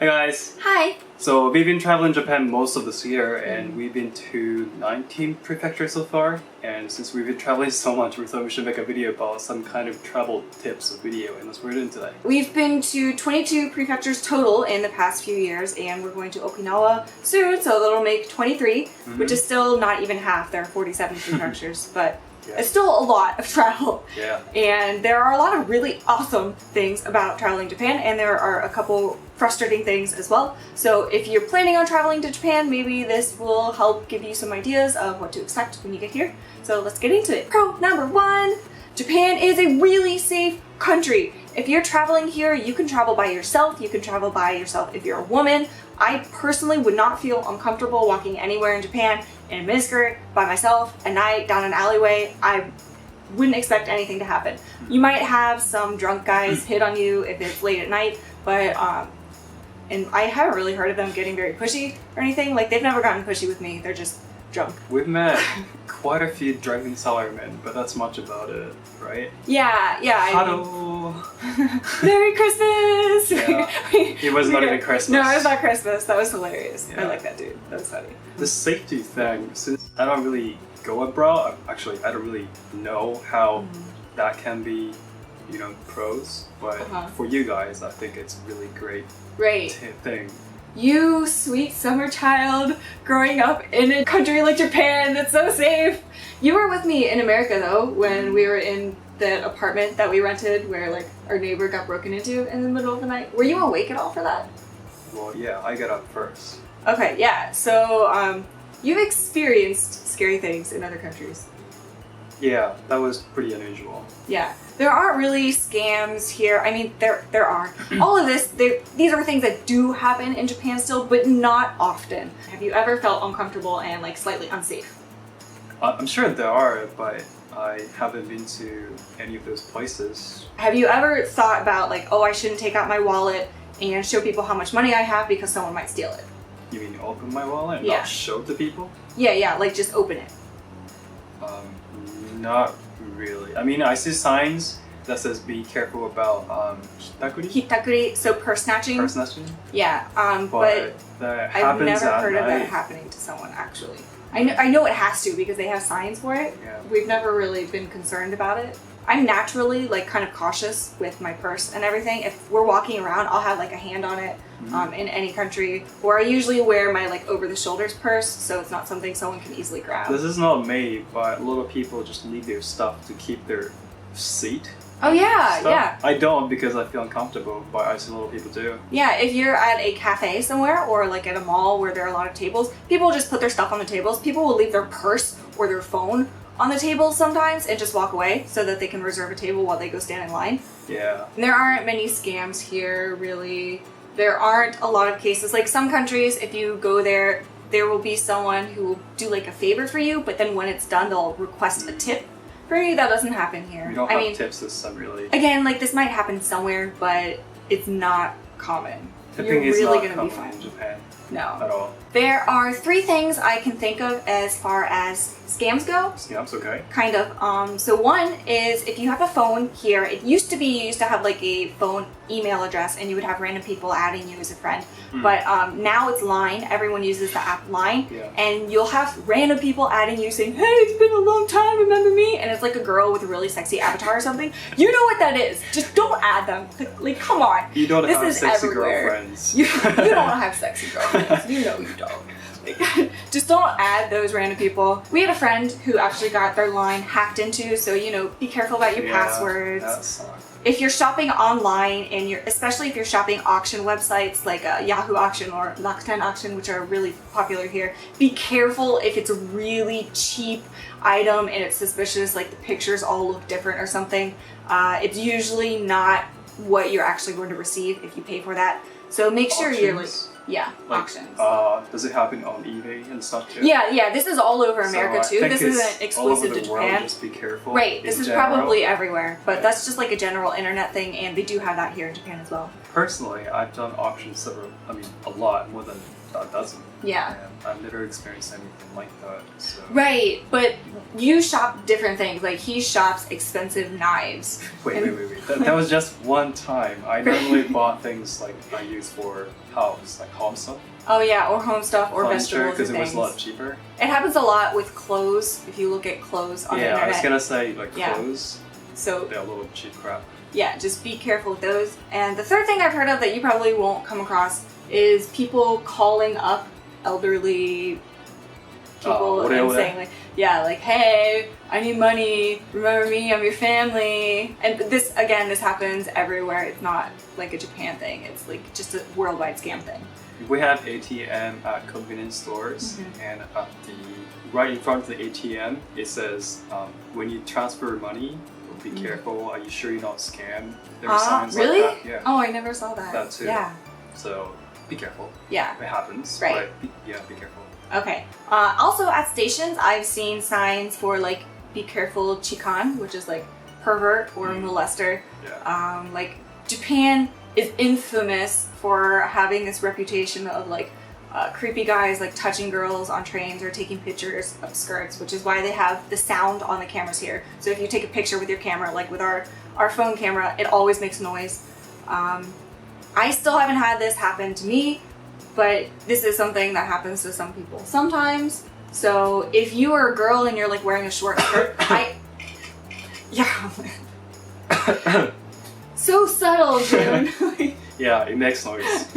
Hey guys! Hi! So we've been traveling Japan most of this year and we've been to 19 prefectures so far, and since we've been traveling so much we thought we should make a video about some kind of travel tips video, and that's what we're doing today. We've been to 22 prefectures total in the past few years, and we're going to Okinawa soon, so that'll make 23, which is still not even half. There are 47 prefectures, but it's still a lot of travel. Yeah. And there are a lot of really awesome things about traveling Japan, and there are a couple frustrating things as well. So if you're planning on traveling to Japan, maybe this will help give you some ideas of what to expect when you get here. So let's get into it. Pro number 1, Japan is a really safe country. If you're traveling here, you can travel by yourself. You can travel by yourself if you're a woman. I personally would not feel uncomfortable walking anywhere in Japan in a miniskirt by myself at night down an alleyway. I wouldn't expect anything to happen. You might have some drunk guys hit on you if it's late at night, but and I haven't really heard of them getting very pushy or anything. Like, they've never gotten pushy with me. They're just drunk. We've met quite a few drunken salarymen, but that's much about it, right? Yeah. Hello! Merry Christmas! Yeah. It was not even Christmas. No, it was not Christmas. That was hilarious. Yeah. I like that dude. That was funny. The safety thing, since I don't really go abroad, actually I don't really know how that can be, pros, but for you guys I think it's a really great thing. You sweet summer child growing up in a country like Japan that's so safe. You were with me in America though when we were in that apartment that we rented where like our neighbor got broken into in the middle of the night. Were you awake at all for that? Well, yeah, I got up first. Okay, yeah. So you've experienced scary things in other countries. Yeah, that was pretty unusual. Yeah. There aren't really scams here. I mean, there are. All of this, these are things that do happen in Japan still, but not often. Have you ever felt uncomfortable and like slightly unsafe? I'm sure there are, but I haven't been to any of those places. Have you ever thought about like, oh, I shouldn't take out my wallet and show people how much money I have because someone might steal it? You mean open my wallet and Yeah. not show it to people? Yeah, like just open it. Not really. I mean, I see signs that says be careful about hitakuri. Hitakuri, so purse snatching. Purse snatching? Yeah, but that I've happens never at heard of night. that happening to someone actually. I know it has to because they have signs for it. Yeah. We've never really been concerned about it. I'm naturally like kind of cautious with my purse and everything. If we're walking around, I'll have like a hand on it in any country. Or I usually wear my like over the shoulders purse, so it's not something someone can easily grab. This is not me, but a lot of people just leave their stuff to keep their seat. Oh yeah, stuff. yeah. I don't because I feel uncomfortable, but I see a lot of people do. Yeah, if you're at a cafe somewhere or like at a mall where there are a lot of tables, people will just put their stuff on the tables. People will leave their purse or their phone on the tables sometimes and just walk away so that they can reserve a table while they go stand in line. Yeah. And there aren't many scams here, really. There aren't a lot of cases. Like some countries, if you go there, there will be someone who will do like a favor for you, but then when it's done, they'll request a tip for you. That doesn't happen here. We don't have tips system really. Again, like this might happen somewhere, but it's not common. Tipping You're is really not gonna be common fine. in Japan No. at all. There are 3 things I can think of as far as scams go. Scams, okay. Kind of. So one is if you have a phone here, it used to be you used to have like a phone email address and you would have random people adding you as a friend. But now it's Line. Everyone uses the app Line. Yeah. And you'll have random people adding you saying, hey, it's been a long time, remember me? And it's like a girl with a really sexy avatar or something. You know what that is. Just don't add them. Like come on. You don't This have is sexy everywhere. girlfriends. You don't have sexy girlfriends. You know you don't. Like, just don't add those random people. We had a friend who actually got their line hacked into, so be careful about your passwords. That sucks. If you're shopping online and especially if you're shopping auction websites like Yahoo Auction or Rakuten Auction, which are really popular here, be careful if it's a really cheap item and it's suspicious, like the pictures all look different or something. It's usually not what you're actually going to receive if you pay for that. So make sure you're like, auctions. Does it happen on eBay and stuff too? Yeah, this is all over America too. This isn't all over exclusive to the world, Japan. just be careful. Right, this is general. probably everywhere, but that's just like a general internet thing, and they do have that here in Japan as well. Personally, I've done auctions a lot, more than a dozen. Yeah. And I've never experienced anything like that. So. Right, but you shop different things. Like he shops expensive knives. Wait. That was just one time. I normally bought things like I use for house, like home stuff. Oh yeah, or home stuff or Furniture, vegetables because and it was things. a lot cheaper. It happens a lot with clothes. If you look at clothes on the Yeah, internet. I was gonna say like Yeah. clothes. So They're a little cheap crap. yeah, just be careful with those. And the third thing I've heard of that you probably won't come across is people calling up elderly people and saying like, yeah, like, hey, I need money, remember me, I'm your family. And this, again, this happens everywhere. It's not like a Japan thing. It's like just a worldwide scam thing. We have ATM at convenience stores, and at right in front of the ATM, it says when you transfer money, be careful. Are you sure you're not scammed? There are signs really? like that. Yeah. Oh, I never saw that. That too. Yeah. So be careful. Yeah. It happens. Right. But be careful. Okay. Also at stations, I've seen signs for like, be careful chikan, which is like pervert or molester. Yeah. Like Japan is infamous for having this reputation of like creepy guys like touching girls on trains or taking pictures of skirts, which is why they have the sound on the cameras here. So if you take a picture with your camera, like with our phone camera, it always makes noise. I still haven't had this happen to me, but this is something that happens to some people sometimes. So if you are a girl and you're like wearing a short skirt, yeah. So subtle, June. Yeah, it makes noise.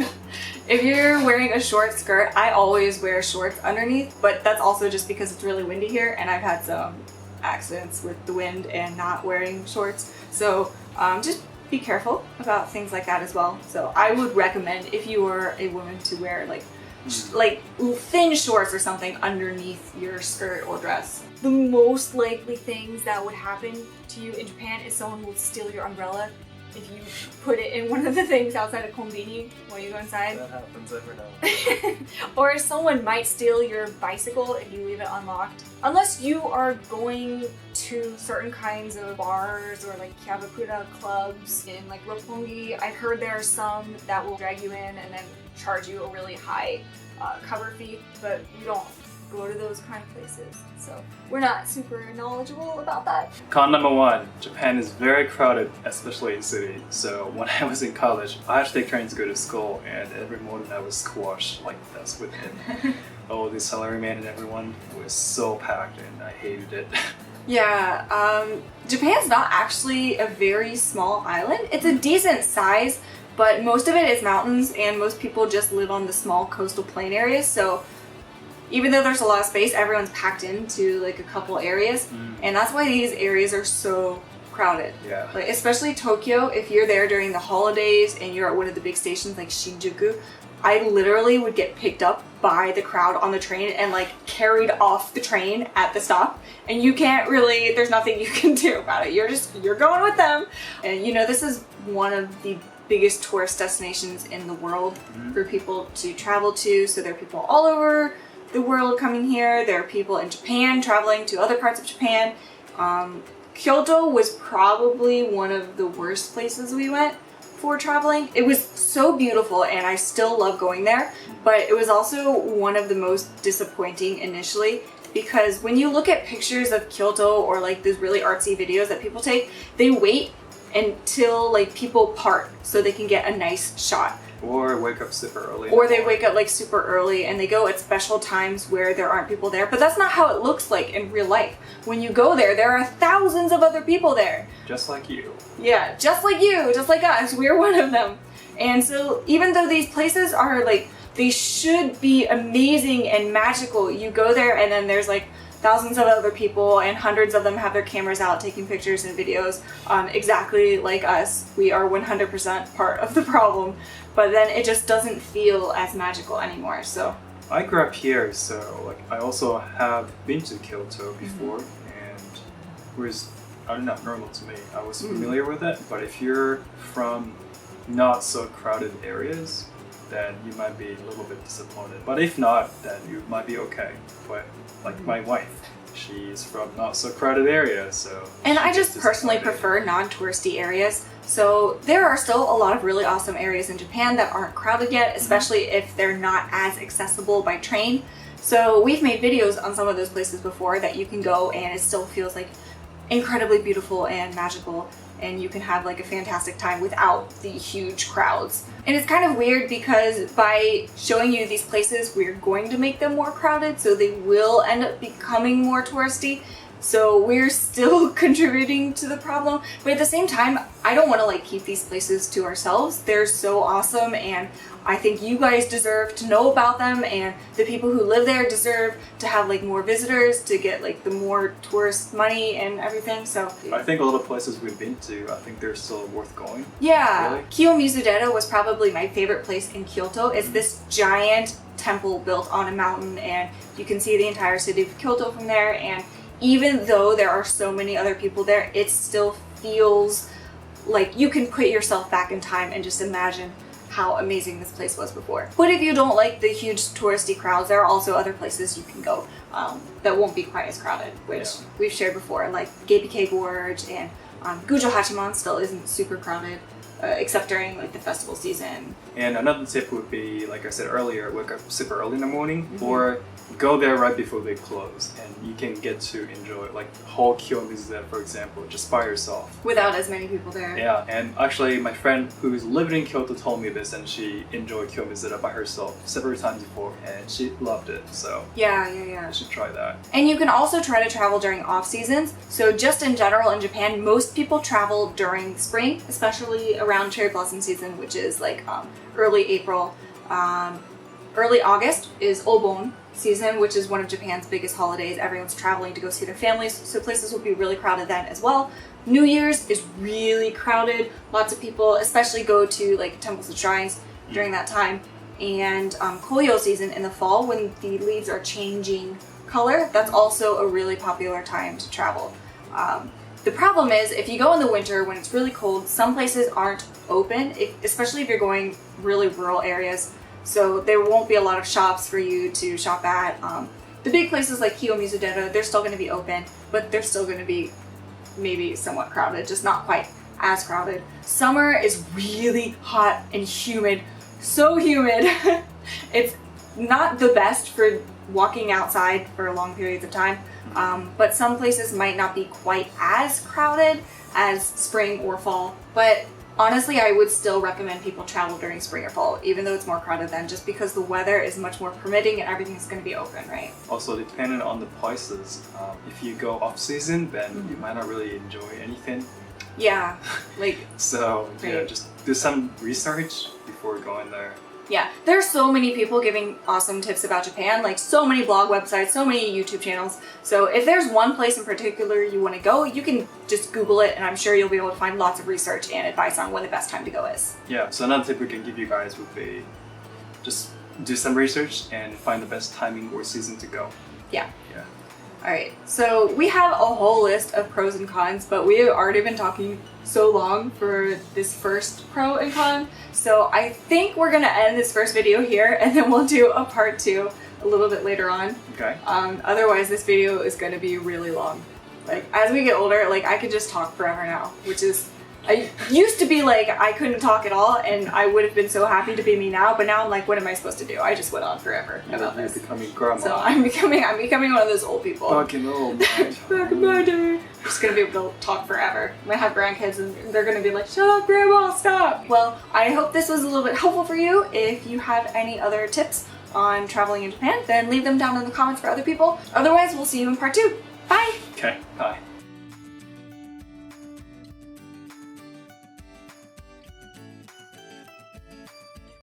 If you're wearing a short skirt, I always wear shorts underneath, but that's also just because it's really windy here and I've had some accidents with the wind and not wearing shorts. So just be careful about things like that as well. So I would recommend if you are a woman to wear like thin shorts or something underneath your skirt or dress. The most likely things that would happen to you in Japan is someone will steal your umbrella if you put it in one of the things outside a konbini while you go inside. That happens every now and then. Or someone might steal your bicycle if you leave it unlocked. Unless you are going to certain kinds of bars or like kyabakura clubs in like Roppongi. I've heard there are some that will drag you in and then charge you a really high cover fee, but we don't go to those kind of places, so we're not super knowledgeable about that. Con number one, Japan is very crowded, especially in city. So when I was in college, I had to take trains to go to school, and every morning I was squashed like this with him. Oh, the salaryman and everyone was so packed, and I hated it. Yeah, Japan's not actually a very small island. It's a decent size, but most of it is mountains, and most people just live on the small coastal plain areas, so even though there's a lot of space, everyone's packed into like a couple areas, and that's why these areas are so crowded. Yeah. Like especially Tokyo, if you're there during the holidays and you're at one of the big stations like Shinjuku, I literally would get picked up by the crowd on the train and like carried off the train at the stop, and you can't really, there's nothing you can do about it. You're going with them. And you know, this is one of the biggest tourist destinations in the world for people to travel to, so there are people all over the world coming here. There are people in Japan traveling to other parts of Japan. Kyoto was probably one of the worst places we went for traveling. It was so beautiful and I still love going there, but it was also one of the most disappointing initially, because when you look at pictures of Kyoto or like those really artsy videos that people take, they wait until like people part so they can get a nice shot. Or wake up super early. Or they wake up like super early and they go at special times where there aren't people there. But that's not how it looks like in real life. When you go there, there are thousands of other people there. Just like you. Yeah, just like you, just like us. We're one of them. And so even though these places are like, they should be amazing and magical, you go there and then there's like thousands of other people and hundreds of them have their cameras out taking pictures and videos exactly like us. We are 100% part of the problem, but then it just doesn't feel as magical anymore. So I grew up here, so like I also have been to Kyoto before, and it was not normal to me. I was familiar with it, but if you're from not so crowded areas, then you might be a little bit disappointed. But if not, then you might be okay. But like my wife, she's from not so crowded areas, so. And I just personally prefer non-touristy areas. So there are still a lot of really awesome areas in Japan that aren't crowded yet, especially if they're not as accessible by train. So we've made videos on some of those places before that you can go and it still feels like incredibly beautiful and magical. and you can have like a fantastic time without the huge crowds. And it's kind of weird because by showing you these places, we're going to make them more crowded, so they will end up becoming more touristy. So we're still contributing to the problem, but at the same time, I don't want to like keep these places to ourselves. They're so awesome, and I think you guys deserve to know about them, and the people who live there deserve to have like more visitors to get like the more tourist money and everything. So I think all the places we've been to, I think they're still worth going. Yeah, really. Kiyomizu-dera was probably my favorite place in Kyoto. It's this giant temple built on a mountain, and you can see the entire city of Kyoto from there. And even though there are so many other people there, it still feels like you can put yourself back in time and just imagine how amazing this place was before. But if you don't like the huge touristy crowds, there are also other places you can go that won't be quite as crowded, which we've shared before, like Geibike Gorge, and Gujo Hachiman still isn't super crowded, except during like the festival season. And another tip would be, like I said earlier, wake up super early in the morning, or go there right before they close, and you can get to enjoy like the whole Kiyomizu, for example, just by yourself. Without as many people there. Yeah, and actually my friend who's living in Kyoto told me this, and she enjoyed Kiyomizu by herself several times before, and she loved it, so Yeah. you should try that. And you can also try to travel during off seasons. So just in general in Japan, most people travel during spring, especially around cherry blossom season, which is like early April. Early August is Obon season, which is one of Japan's biggest holidays. Everyone's traveling to go see their families, so places will be really crowded then as well. New Year's is really crowded. Lots of people especially go to like temples and shrines during that time. And Koyo season in the fall, when the leaves are changing color, that's also a really popular time to travel. The problem is if you go in the winter when it's really cold, some places aren't open, especially if you're going really rural areas. So there won't be a lot of shops for you to shop at. The big places like Kiyomizu-dera, they're still going to be open, but they're still going to be maybe somewhat crowded, just not quite as crowded. Summer is really hot and humid, so humid. It's not the best for walking outside for long periods of time, but some places might not be quite as crowded as spring or fall. But honestly, I would still recommend people travel during spring or fall, even though it's more crowded then, just because the weather is much more permitting and everything's going to be open, right? Also, depending on the prices, if you go off season, then you might not really enjoy anything. Yeah, like so right. Just do some research before going there. Yeah, there are so many people giving awesome tips about Japan, like so many blog websites, so many YouTube channels. So if there's one place in particular you want to go, you can just Google it, and I'm sure you'll be able to find lots of research and advice on when the best time to go is. Yeah, so another tip we can give you guys would be just do some research and find the best timing or season to go. Yeah. Yeah. Alright, so we have a whole list of pros and cons, but we have already been talking so long for this first pro and con, so I think we're gonna end this first video here, and then we'll do a part 2 a little bit later on. Okay. Otherwise this video is gonna be really long. Like, as we get older, like, I could just talk forever now, which is, I used to be like, I couldn't talk at all, and I would have been so happy to be me now, but now I'm like, what am I supposed to do? I just went on forever about this. You're becoming grandma. So I'm becoming one of those old people. Fucking old. Back in my day. I'm just gonna be able to talk forever. I'm gonna have grandkids and they're gonna be like, shut up, grandma, stop! Well, I hope this was a little bit helpful for you. If you have any other tips on traveling in Japan, then leave them down in the comments for other people. Otherwise, we'll see you in part 2. Bye! Okay, bye.